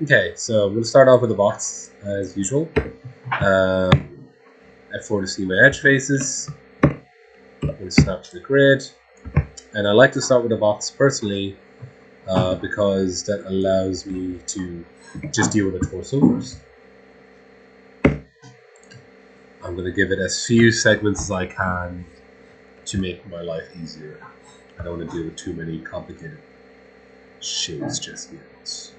Okay, so we'll start off with the box as usual. F4 to see my edge faces. I'm going to snap to the grid. And I like to start with a box personally because that allows me to just deal with the torso first. I'm going to give it as few segments as I can to make my life easier. I don't want to deal with too many complicated shapes just yet.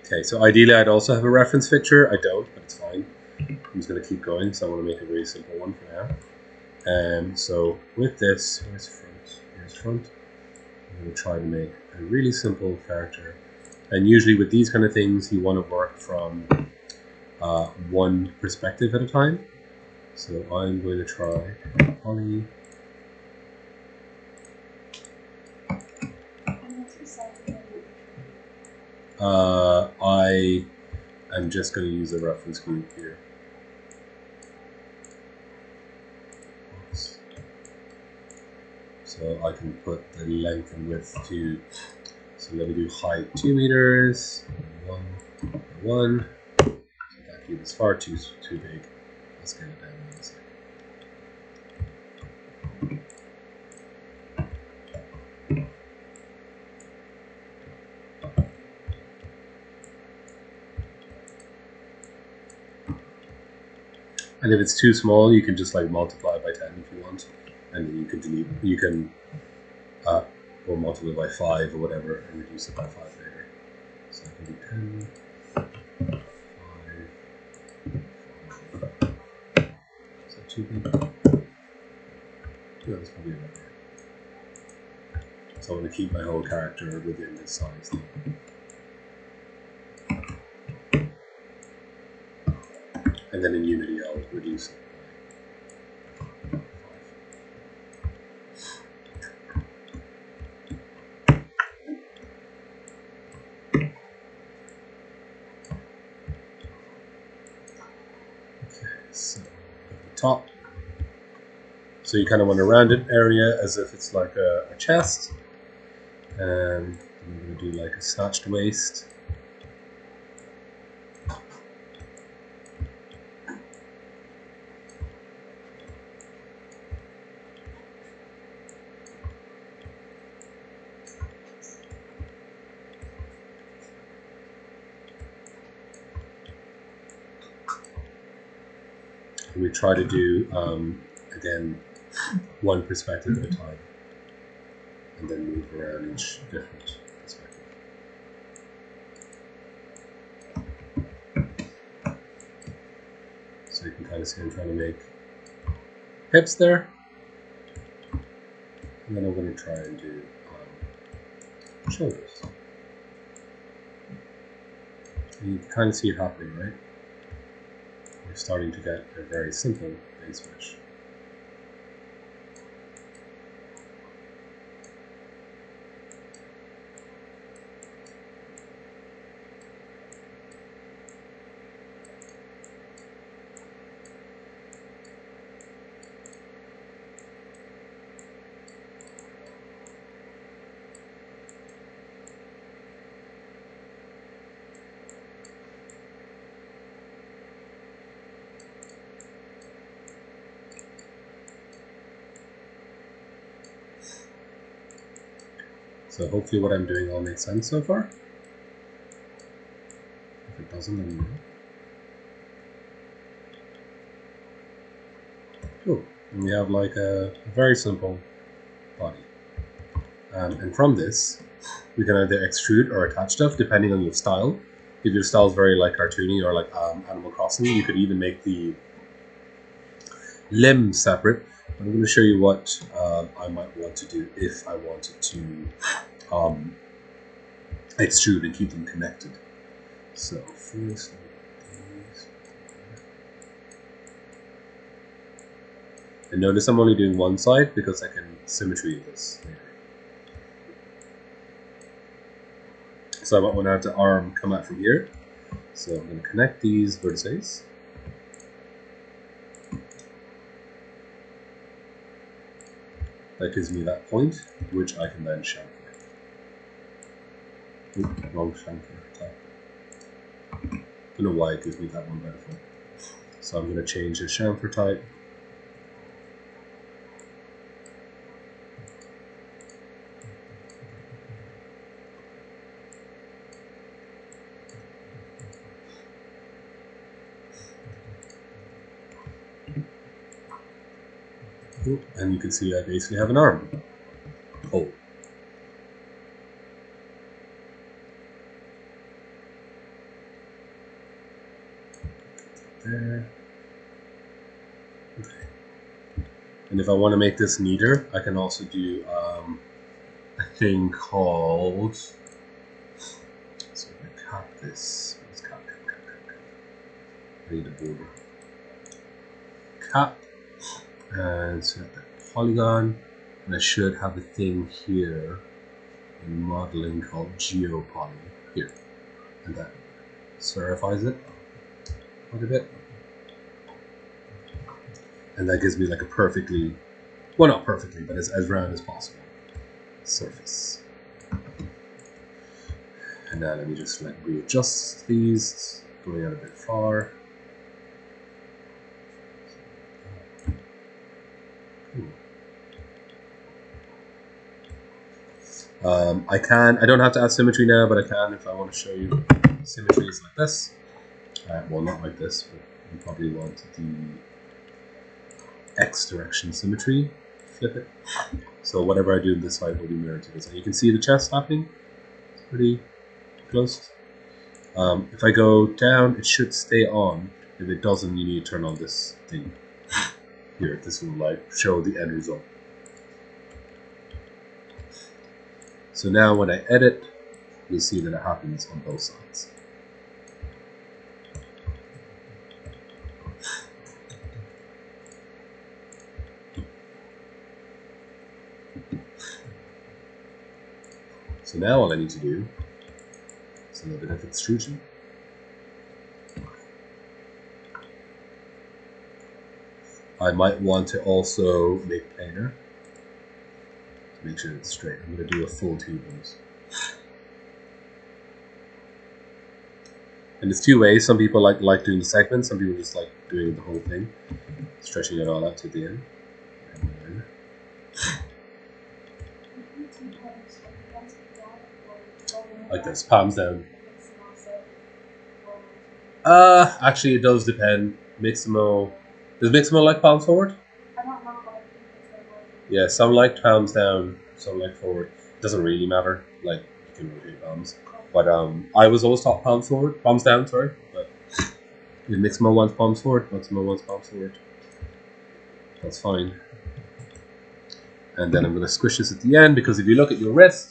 Okay, so ideally I'd also have a reference picture. I don't, but it's fine. I'm just going to keep going, so I want to make a very simple one for now. So with this, here's front, here's front. I'm going to try to make a really simple character. And usually with these kind of things, you want to work from one perspective at a time. So I'm going to try poly. I am just going to use a reference group here. So I can put the length and width to, so let me do height 2 meters, 1. That cube is far too big. Let's get it down a second. And if it's too small, you can just like multiply by 10 if you want, and then you can delete. You can or multiply by 5 or whatever, and reduce it by 5 later. So I can do 10, 5. Is that too big? No, that's probably about right. So I'm going to keep my whole character within this size thing. And then in Unity, I'll reduce it. So at the top, so you kind of want a rounded area as if it's like a chest, and I'm going to do like a snatched waist. And we try to do again one perspective at a time, and then move around each different perspective. So you can kind of see I'm trying to make hips there, and then I'm going to try and do shoulders. And you can kind of see it happening, right? We're starting to get a very simple base mesh. So hopefully what I'm doing all makes sense so far. If it doesn't, let me know. Cool. And we have like a very simple body. And from this, we can either extrude or attach stuff depending on your style. If your style is very like cartoony or like Animal Crossing, you could even make the limbs separate. I'm going to show you what I might want to do if I wanted to extrude and keep them connected. So first, And notice I'm only doing one side because I can symmetry this later. So I might want to have the arm come out from here. So I'm going to connect these vertices. That gives me that point, which I can then chamfer. Oop, wrong chamfer. I don't know why it gives me that one by default. So I'm going to change the chamfer type. And you can see I basically have an arm. Oh. There. Okay. And if I want to make this neater, I can also do a thing called. So I'm going to cap this. Let's cap. I need a border. Cap. And select that polygon. And I should have a thing here in modeling called GeoPoly here. And that spherifies it quite a bit. And that gives me like a perfectly, well, not perfectly, but as round as possible surface. And now let me just like readjust these, going out a bit far. I don't have to add symmetry now, but I can if I want to show you symmetries like this. Well, not like this, but you probably want the X direction symmetry. Flip it. So whatever I do on this side will be mirrored to this side. You can see the chest happening. It's pretty close. If I go down, it should stay on. If it doesn't, you need to turn on this thing here. This will like show the end result. So now when I edit, you'll see that it happens on both sides. So now all I need to do is a little bit of extrusion. I might want to also make planar to make sure it's straight. I'm going to do a full tube of this. And there's two ways. Some people like doing the segments. Some people just like doing the whole thing, stretching it all out to the end. Like this, palms down. Actually, it does depend. Mixamo. Does Mixamo like palms forward? Yeah, some like palms down, some like forward. It doesn't really matter. Like you can rotate palms, but I was always taught palms forward, palms down. Sorry, but if Mixamo wants palms forward, Mixamo wants palms forward. That's fine. And then I'm going to squish this at the end because if you look at your wrist,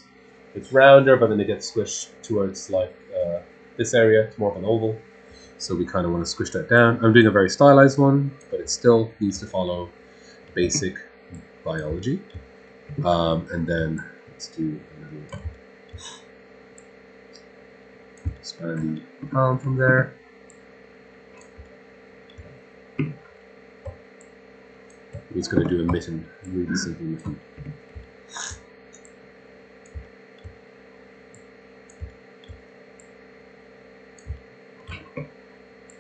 it's rounder, but then it gets squished towards like this area. It's more of an oval. So we kind of want to squish that down. I'm doing a very stylized one, but it still needs to follow basic biology. And then let's do a little span the palm from there. I'm just going to do a mitten, really simple mitten.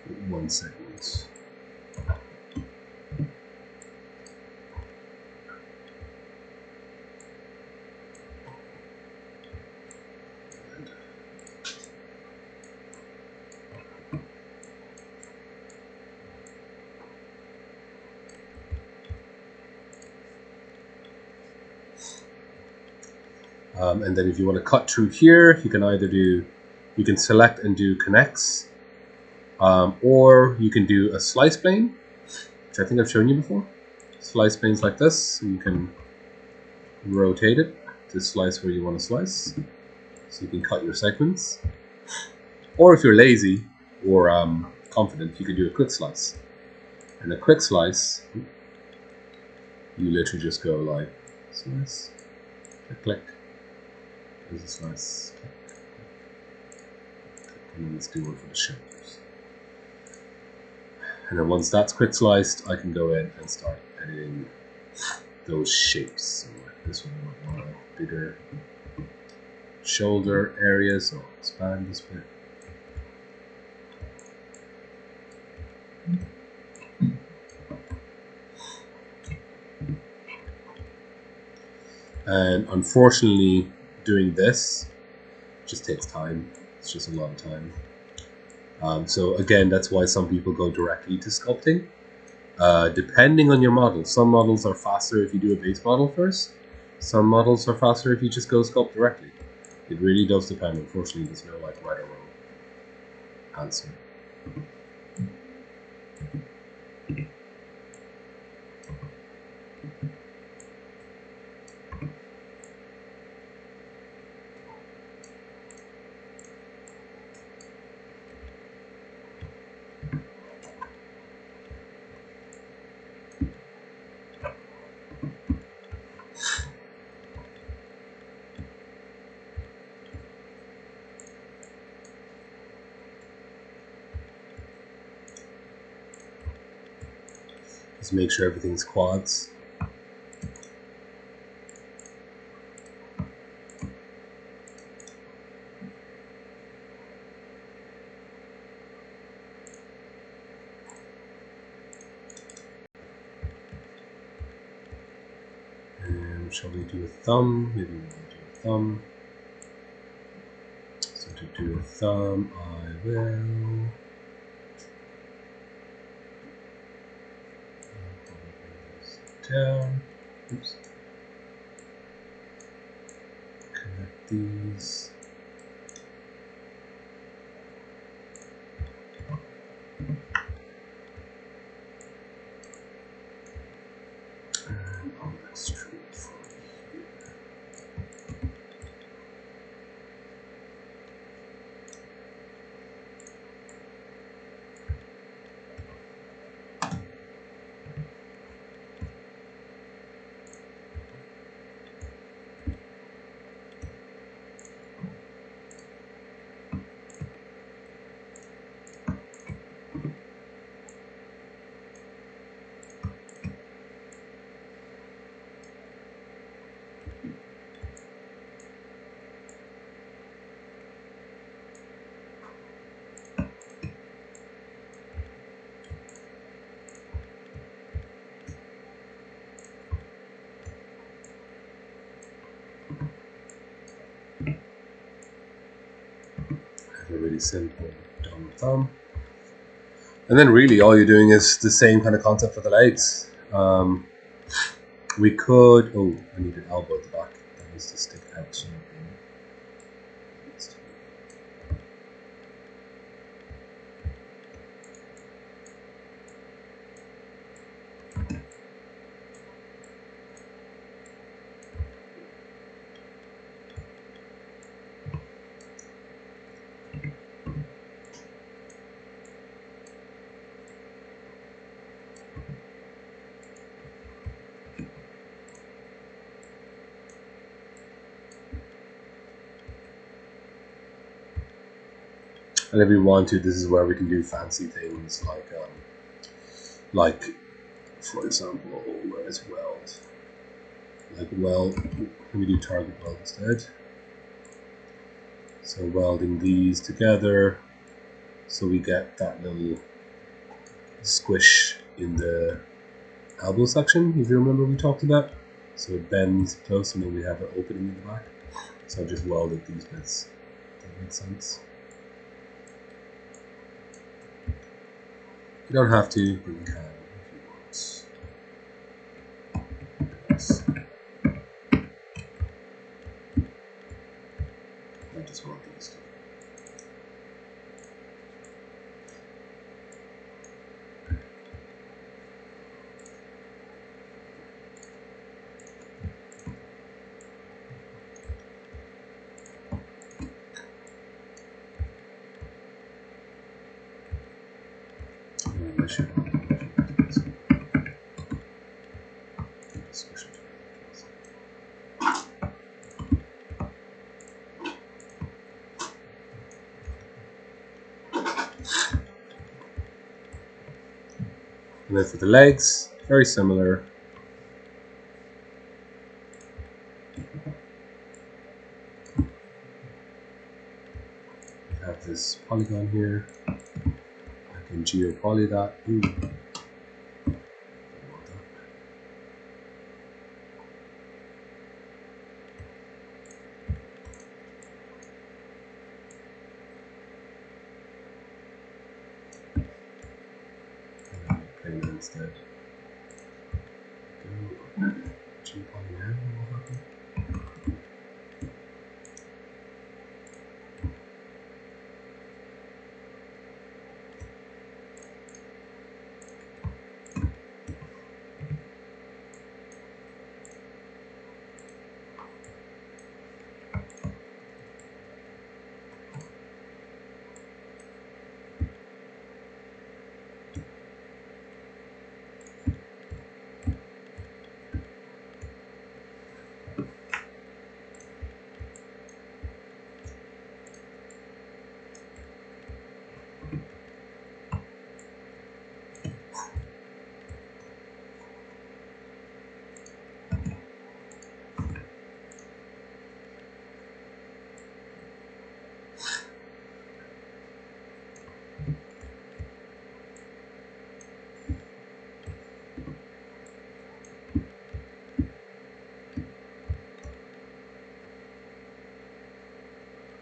With 1 segment. And then if you want to cut through here, you can either do, you can select and do connects, or you can do a slice plane, which I think I've shown you before. Slice planes like this, so you can rotate it to slice where you want to slice. So you can cut your segments. Or if you're lazy or confident, you can do a quick slice. And a quick slice you literally just go like slice, click, click. There's a slice, click, click, and then let's do one for the shoulders. And then once that's quick sliced, I can go in and start editing those shapes. So like this one might want a bigger shoulder area, so I'll expand this bit. And unfortunately, doing this just takes time. It's just a lot of time. So again, that's why some people go directly to sculpting. Depending on your model, some models are faster if you do a base model first. Some models are faster if you just go sculpt directly. It really does depend. Unfortunately, there's no like right or wrong answer. Just make sure everything's quads. And shall we do a thumb? Maybe we will do a thumb. So to do a thumb, I will down. Oops. Connect these. And I'll extrude from here. A really simple dumb thumb. And then really all you're doing is the same kind of concept for the legs. We could, oh, I need an elbow at the back. That needs to stick out. So and if we want to, this is where we can do fancy things like for example, where is weld? Like weld, let me do target weld instead. So welding these together, so we get that little squish in the elbow section, if you remember we talked about. So it bends close and then we have an opening in the back. So I just welded these bits. That makes sense. You don't have to, but you can if you want. Yes. I just want these two. I should And then for the legs, very similar. We have this polygon here. I can geopoly that. Ooh. Plane it instead. Geopoly now. What will happen?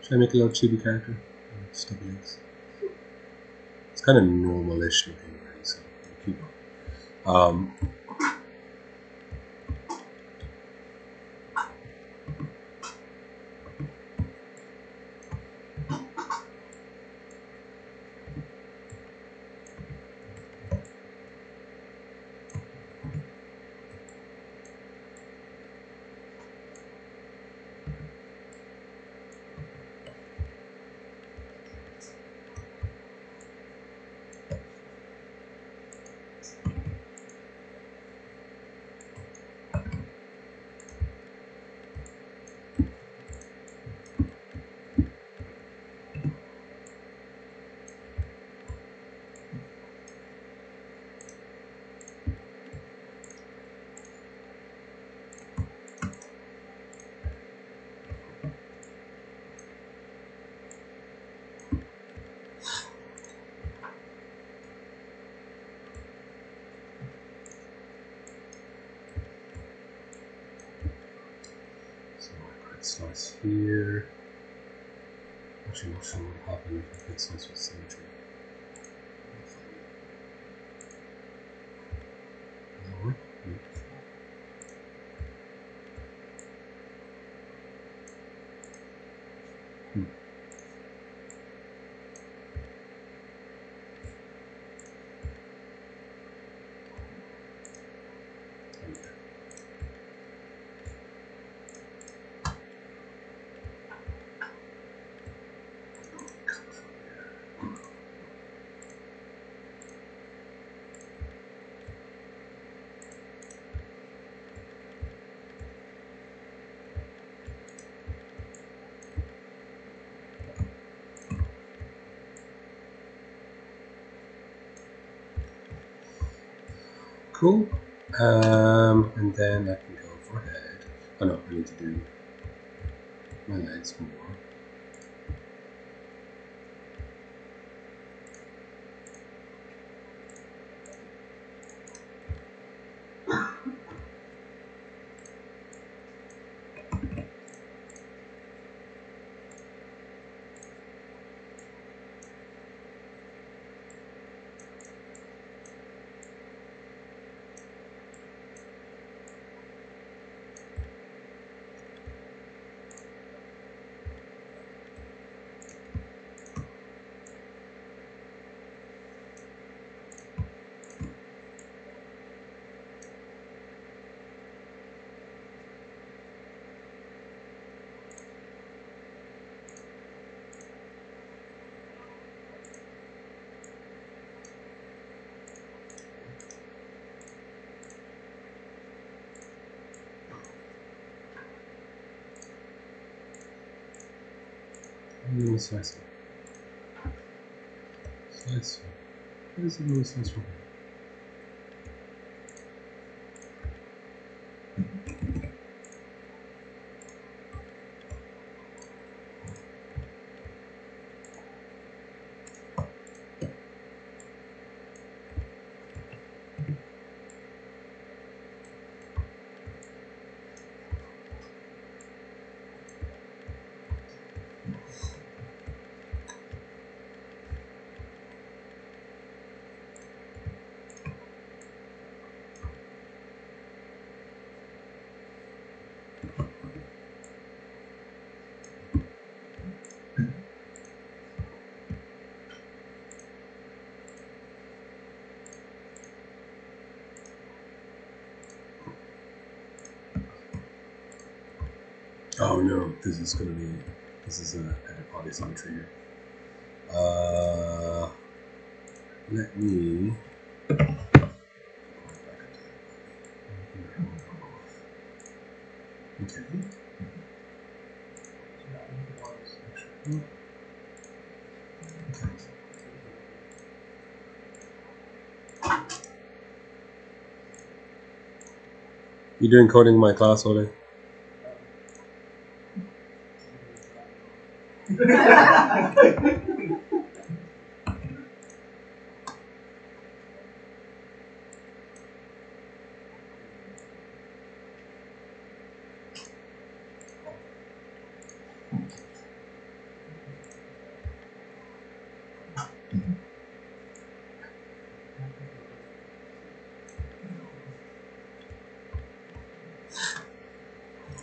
Should I make a little chibi character? Stubby legs. It's kind of normal-ish looking already, so we'll keep on. So I could slice here. Actually, not sure what would happen if I could slice with symmetry. Does that work? Hmm. Cool. And then I can go for head. Oh no, I need to do my legs more. I'm gonna slice it. Slice. What is it going to slice from here? Oh no, this is a edit polysymmetry here. Let me. Okay. You doing coding in my class, Ole?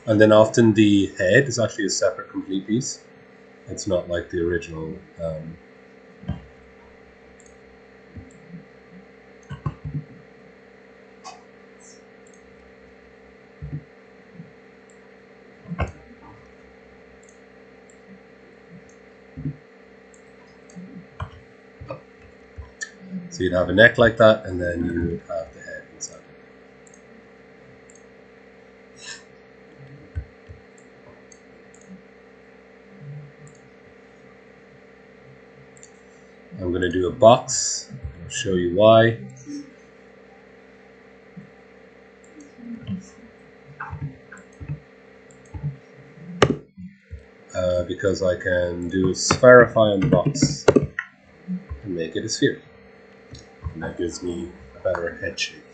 And then often the head is actually a separate complete piece. It's not like the original. So you'd have a neck like that, and then you would have the head inside it. I'm going to do a box. I'll show you why. Because I can do a spherify on the box and make it a sphere. And that gives me a better head shape.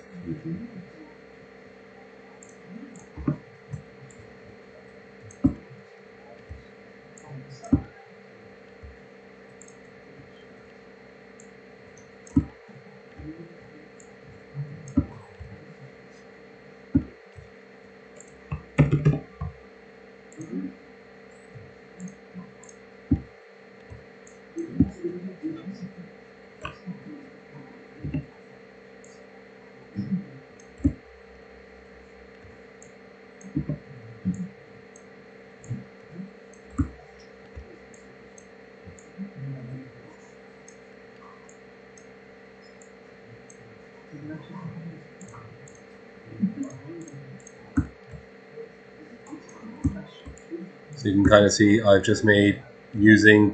So you can kind of see I've just made, using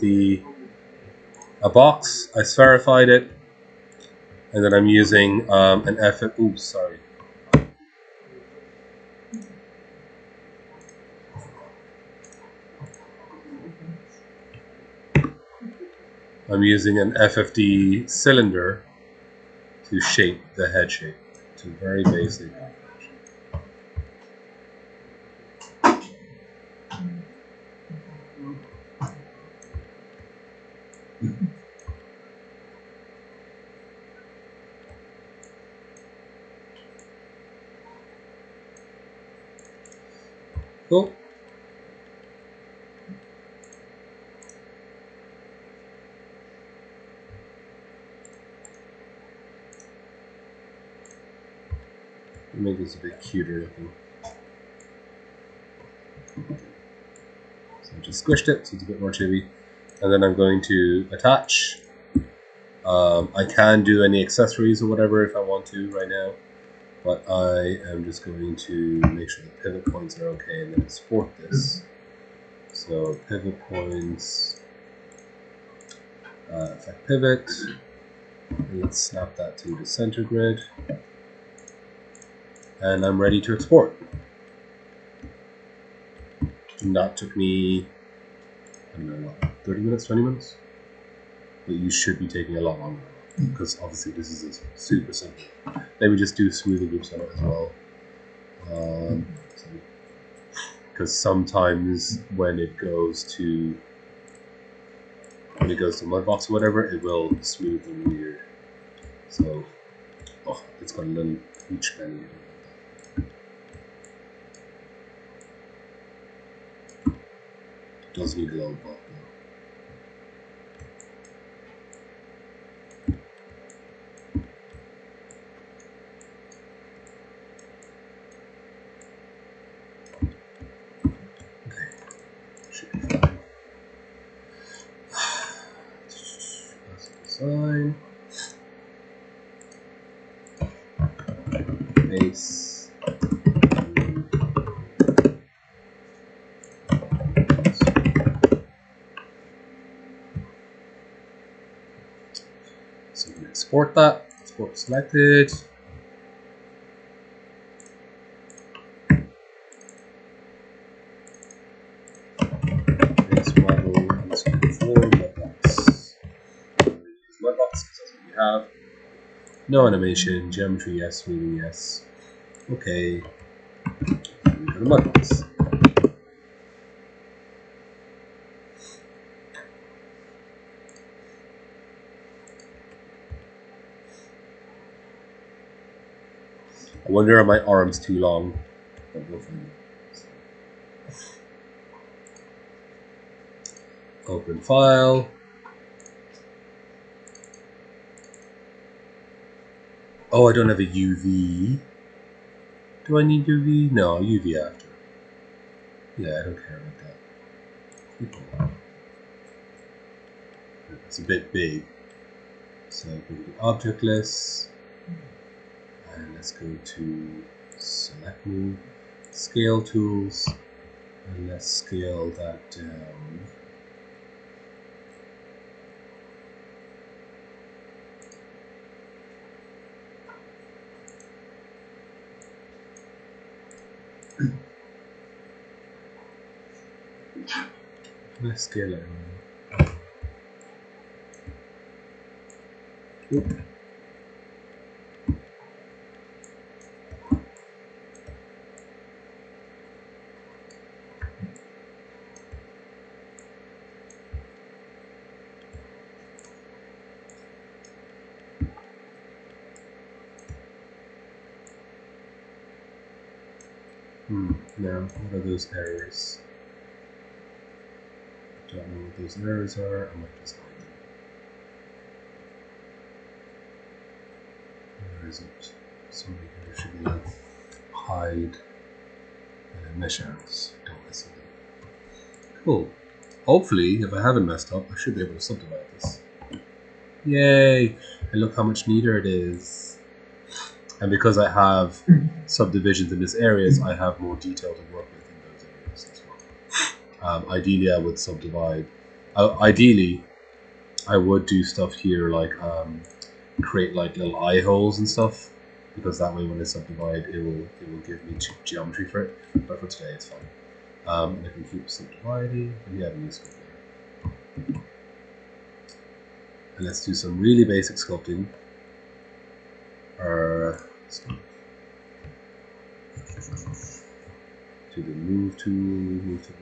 a box, I spherified it, and then I'm using an oops, sorry. I'm using an FFD cylinder to shape the head shape. It's very basic. Cool. Make this a bit cuter looking. So I just squished it so it's a bit more chibi. And then I'm going to attach. I can do any accessories or whatever if I want to right now, but I am just going to make sure the pivot points are okay and then export this. So pivot points, effect pivot, and let's snap that to the center grid. And I'm ready to export. And that took me, I don't know, what, 30 minutes, 20 minutes? But you should be taking a lot longer, because obviously this is super simple. Let me just do smoothing groups on it as well. Because sometimes when it goes to Mudbox or whatever, it will smooth them weird. So, oh, it's got a little peach belly. It does need a little bump though. Okay, Space. So we can export that. Export selected. Base model _4 mudbox. Mudbox because that's what we have. No animation. Geometry yes. Moving yes. Okay. We got a mudbox. I wonder are my arms too long? But we'll find out. Open file. Oh, I don't have a UV. Do I need UV? No, UV after. Yeah, I don't care about that. Keep going. It's a bit big. So go to object list. And let's go to select move, scale tools, and let's scale that down. Let's scale it down. Oop. Now, what are those errors? I don't know what those errors are. I might just hide them. Where is it? Somebody here should be like hide mesh errors. Don't listen to them. Cool. Hopefully, if I haven't messed up, I should be able to subdivide this. Yay! And look how much neater it is. And because I have subdivisions in these areas, I have more detail to work with in those areas as well. Ideally, I would subdivide. Ideally, I would do stuff here like create like little eye holes and stuff, because that way when I subdivide, it will give me geometry for it. But for today, it's fine. And I can keep subdividing. And yeah, the new scope there. And let's do some really basic sculpting. To the move tool, move to.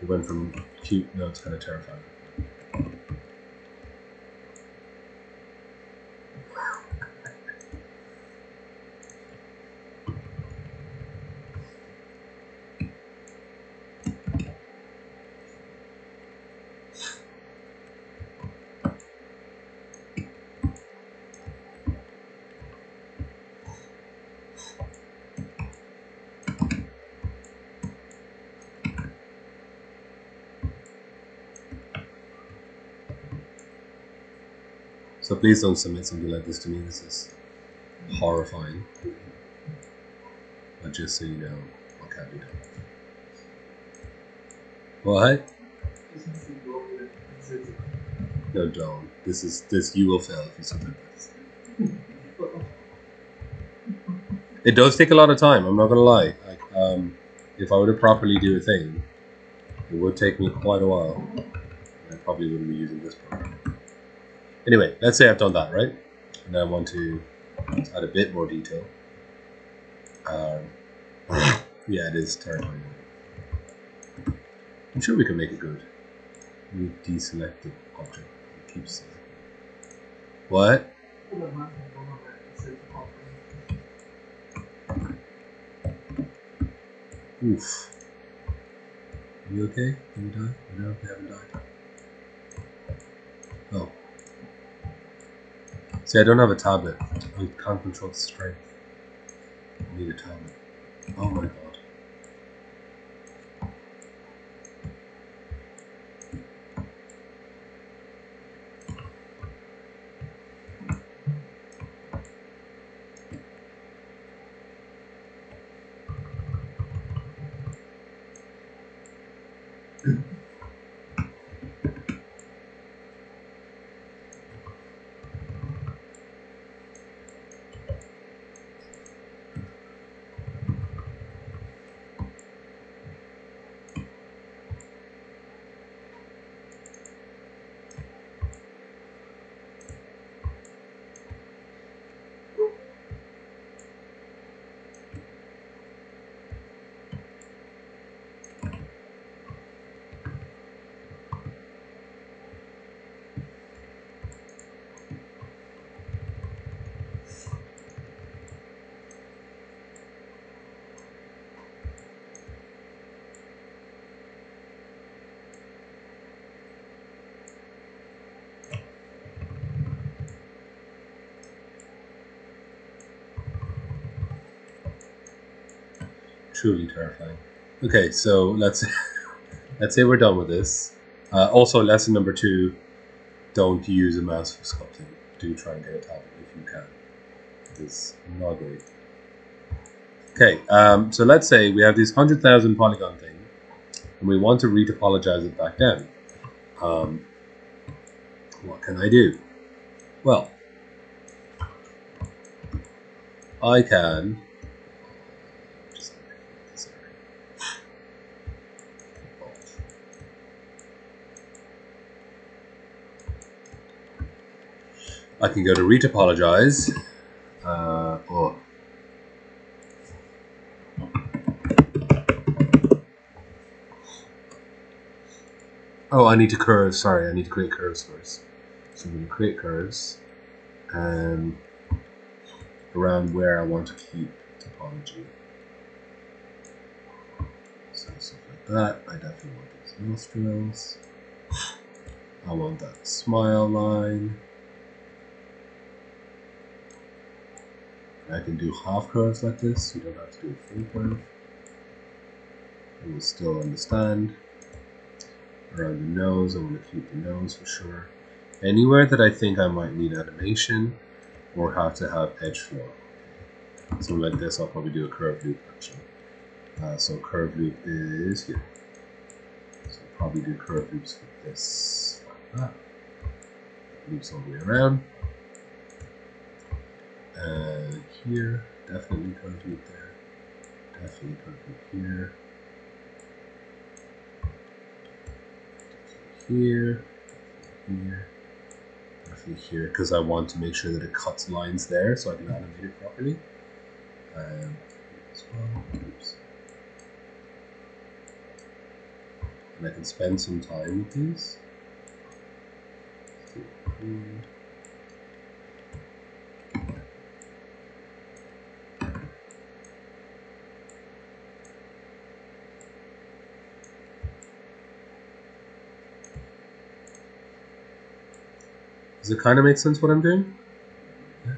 It went from cute, now it's kind of terrifying. So please don't submit something like this to me. This is horrifying. But just so you know, what can be done. What? No, don't. This you will fail if you submit this. It does take a lot of time. I'm not gonna lie. Like, if I were to properly do a thing, it would take me quite a while. I probably wouldn't be using this program. Anyway, let's say I've done that, right? And I want to add a bit more detail. Yeah, it is terrifying. I'm sure we can make it good. We deselect the object. It keeps. What? Oof. Are you okay? Can you die? No, we haven't died. Oh. See, I don't have a tablet. I can't control the strength. I need a tablet. Oh my god. Truly terrifying. Okay, so let's say we're done with this. Also, lesson number 2: don't use a mouse for sculpting. Do try and get a tablet if you can. It's not great. Okay, so let's say we have this 100,000 polygon thing, and we want to retopologize it back down. What can I do? Well, I can just this I can go to retopologize. Oh, I need to curve. Sorry, I need to create curves first. So I'm going to create curves around where I want to keep topology. So stuff like that. I definitely want these nostrils. I want that smile line. I can do half curves like this. You don't have to do a full curve. You will still understand. Around the nose, I want to keep the nose for sure. Anywhere that I think I might need animation or have to have edge flow. So like this, I'll probably do a curve loop actually. So curve loop is here. So I'll probably do curve loops for this like that. Loops all the way around. Here, definitely curve loop there. Definitely curve loop here. Here. Here. Definitely here, because I want to make sure that it cuts lines there so I can animate it properly. As well. Oops. And I can spend some time with these. Does it kind of make sense what I'm doing? Yeah.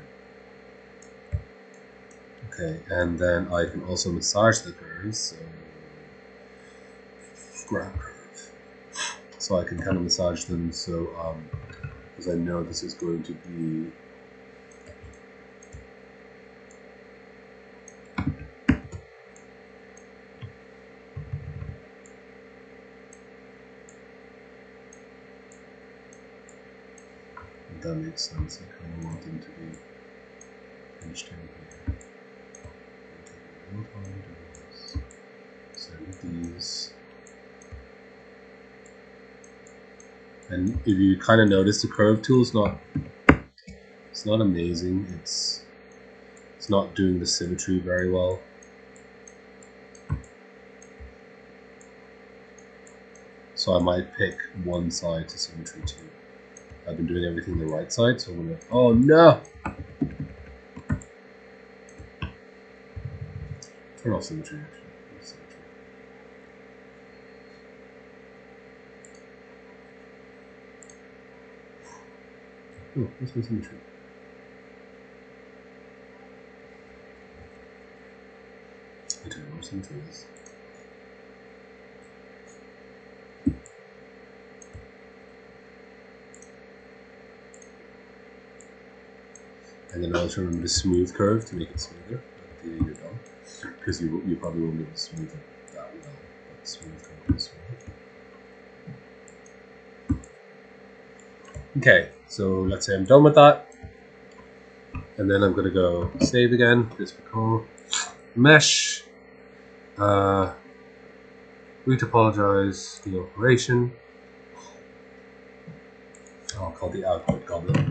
Okay, and then I can also massage the curves. So grab curve. So I can kind of massage them so because I know this is going to be if that makes sense. I kind of want them to be pinched in here. Take a little time to do this. So with these. And if you kind of notice, the curve tool is not amazing. It's not doing the symmetry very well. So I might pick one side to symmetry too. I've been doing everything the right side, so I'm gonna. Oh no! Turn off symmetry actually. Oh, what's my symmetry? I don't know what symmetry is. And then also remember the smooth curve to make it smoother at the you're done. Because you probably won't be able to smooth it that well, but smooth curve is smooth. Okay, so let's say I'm done with that. And then I'm going to go save again. This recall mesh. Retopologize the operation. I'll call the output goblin.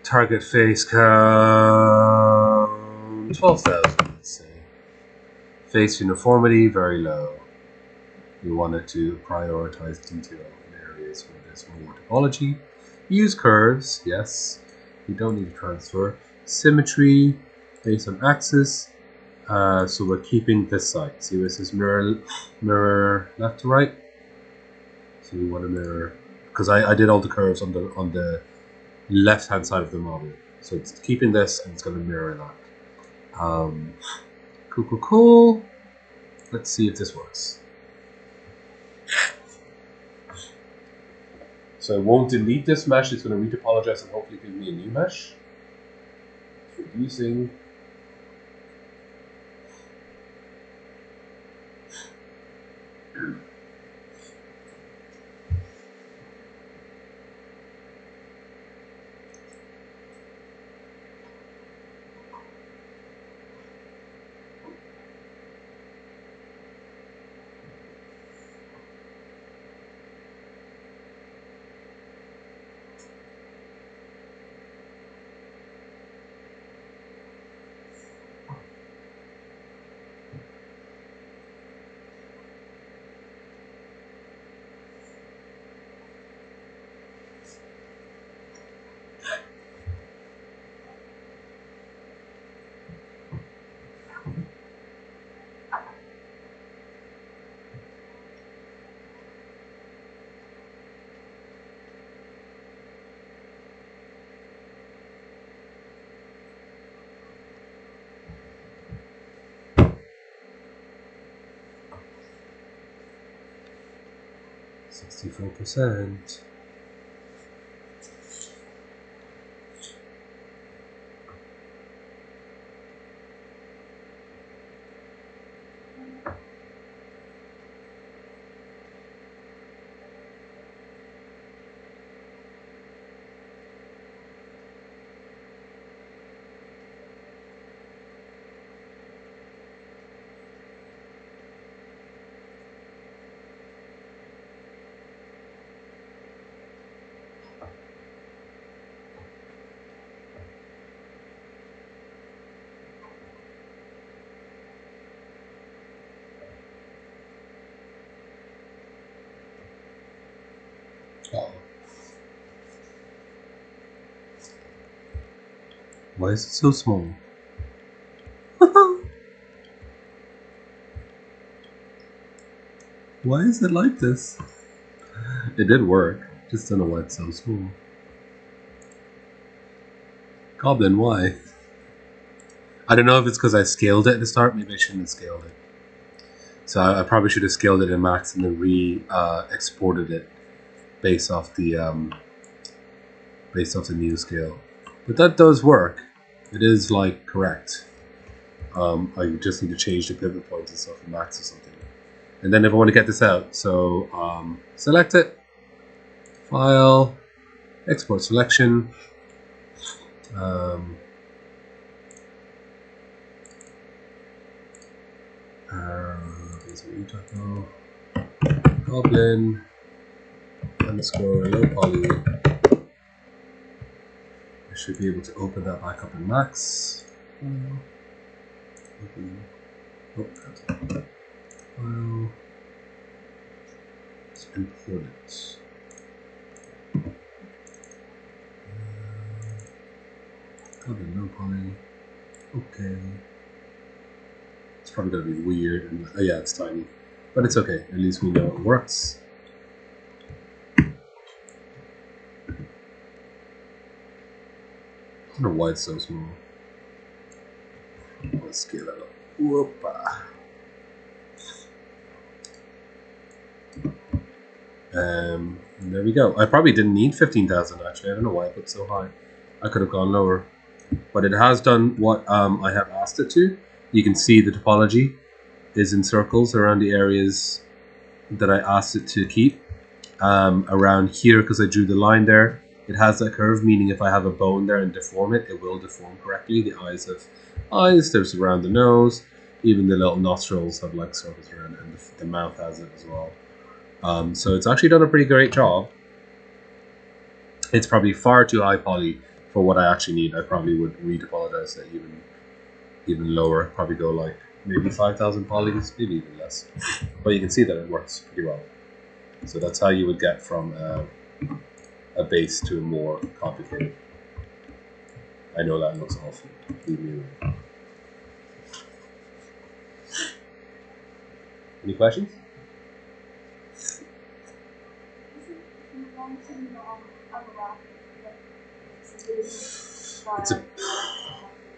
Target face count 12,000. Let's say. Face uniformity very low. You wanted to prioritize detail in areas where there's more topology. Use curves, yes. You don't need to transfer. Symmetry based on axis. So we're keeping this side. See where it says mirror left to right? So we want to mirror, because I did all the curves on the left hand side of the model. So it's keeping this and it's going to mirror that. Cool. Let's see if this works. So I won't delete this mesh, it's going to retopologize and hopefully give me a new mesh. Reducing. %. Oh. Why is it so small? Why is it like this? It did work, just don't know why it's so small. Goblin, why? I don't know if it's because I scaled it at the start, maybe I shouldn't have scaled it. So I probably should have scaled it in max and then exported it based off the new scale. But that does work. It is like correct. I just need to change the pivot points and stuff in max or something. And then if I want to get this out, so select it, file, export selection. There's Retopo, goblin underscore low poly. I should be able to open that back up in max. Open. Oh, file. Let's import it. Goblin low poly. Okay. It's probably gonna be weird. And, yeah, it's tiny, but it's okay. At least we know it works. I wonder why it's so small. Let's scale that up. Whoopa. And there we go. I probably didn't need 15,000 actually. I don't know why I put so high. I could have gone lower, but it has done what I have asked it to. You can see the topology is in circles around the areas that I asked it to keep. around here, because I drew the line there, it has that curve, meaning if I have a bone there and deform it, it will deform correctly. The eyes have eyes, there's around the nose, even the little nostrils have like circles around it, and the mouth has it as well. So it's actually done a pretty great job. It's probably far too high poly for what I actually need. I probably would retopologize it even lower, probably go like maybe 5,000 polys, maybe even less. But you can see that it works pretty well. So that's how you would get from a base to a more complicated. I know that looks awful. Leave me alone. Any questions?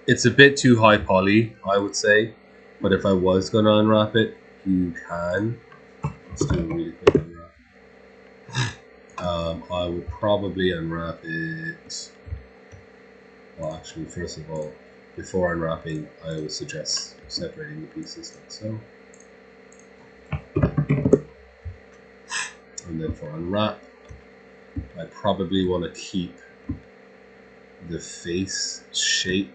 It's a bit too high poly, I would say. But if I was going to unwrap it, you can. Let's do a really quick unwrap. I would probably unwrap it. Well, actually, first of all, before unwrapping, I would suggest separating the pieces like so. And then for unwrap, I probably want to keep the face shape.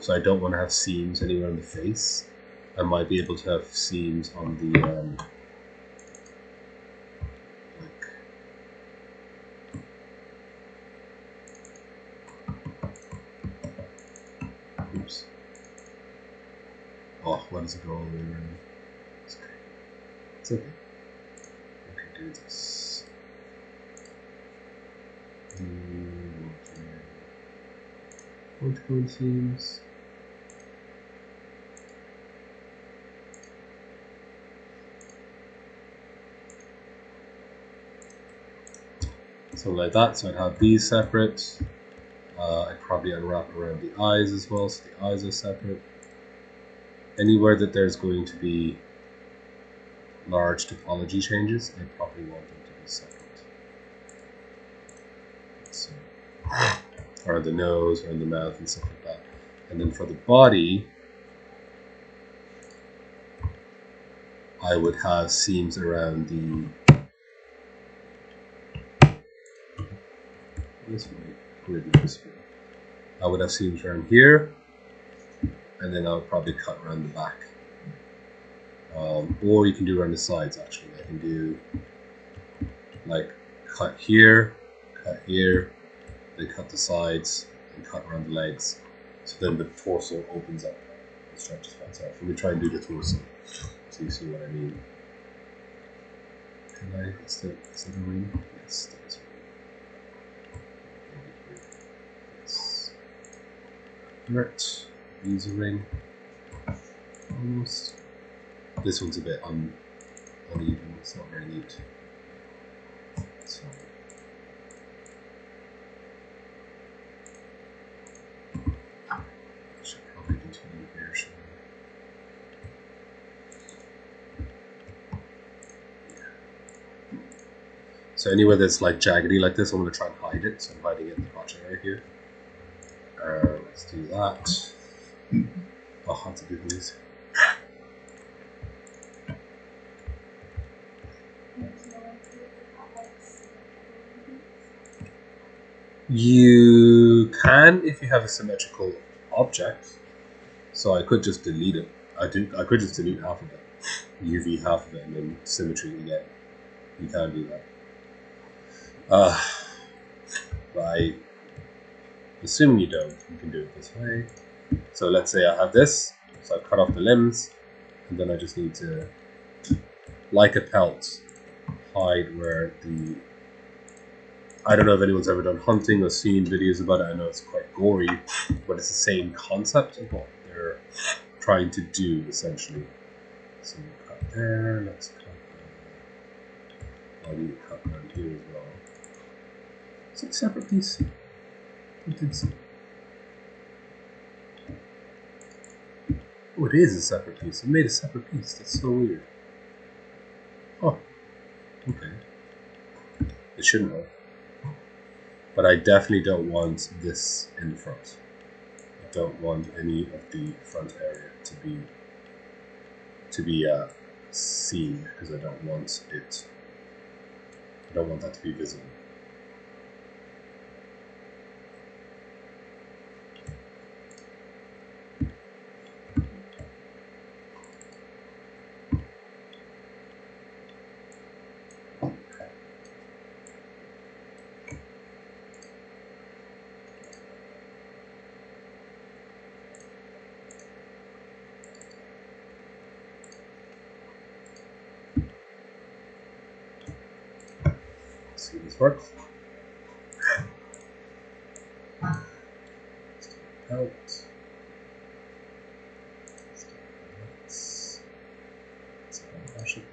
So I don't want to have seams anywhere in the face. I might be able to have seams on the oops. Oh, why does it go all the way around? It's okay. It's okay. I can do this. Multiple seams. So like that, so I'd have these separate. I'd probably unwrap around the eyes as well, so the eyes are separate. Anywhere that there's going to be large topology changes, I probably want them to be separate. So, or the nose, or the mouth, and stuff like that. And then for the body, I would have seams around the. This way, grid this way. I would have seams around here, and then I would probably cut around the back. Or you can do around the sides actually. I can do like cut here, then cut the sides, and cut around the legs. So then the torso opens up and stretches back out. Let me try and do the torso so you see what I mean. Can I, is that a ring? Yes, that is a ring. Yes. Right, use a ring. Almost. This one's a bit uneven, it's not very neat. So. I should probably continue here, shouldn't I? Yeah. So anywhere that's like jaggedy like this, I'm going to try and hide it. So I'm hiding it in the crotch area here. Let's do that. I'll have to do these. You can if you have a symmetrical object. So I could just delete it. I could just delete half of it, UV half of it, and then symmetry again. You can do that. By assuming you don't, you can do it this way. So let's say I have this. So I've cut off the limbs, and then I just need to, like a pelt, hide where the. I don't know if anyone's ever done hunting or seen videos about it. I know it's quite gory, but it's the same concept of what they're trying to do essentially. So you cut there, let's cut there. I'll need to cut around here as well. It's a separate piece. I did see. Oh, it is a separate piece. It made a separate piece. That's so weird. Oh, okay. It shouldn't have. But I definitely don't want this in the front. I don't want any of the front area to be seen because I don't want it I don't want that to be visible. Let's see if this works. Out. Let's crash it.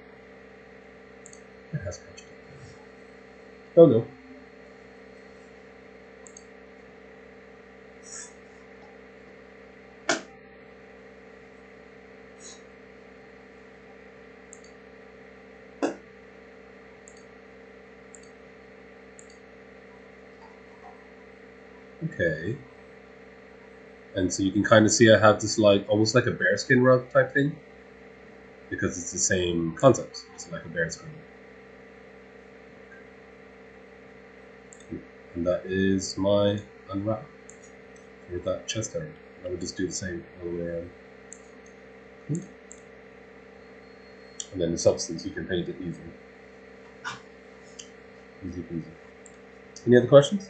It has crashed it. Oh no. Okay. And so you can kind of see I have this like almost like a bearskin rug type thing, because it's the same concept. It's like a bearskin. And that is my unwrap for that chest area. I would just do the same all the way around. And then the substance you can paint it easily. Easy peasy. Any other questions?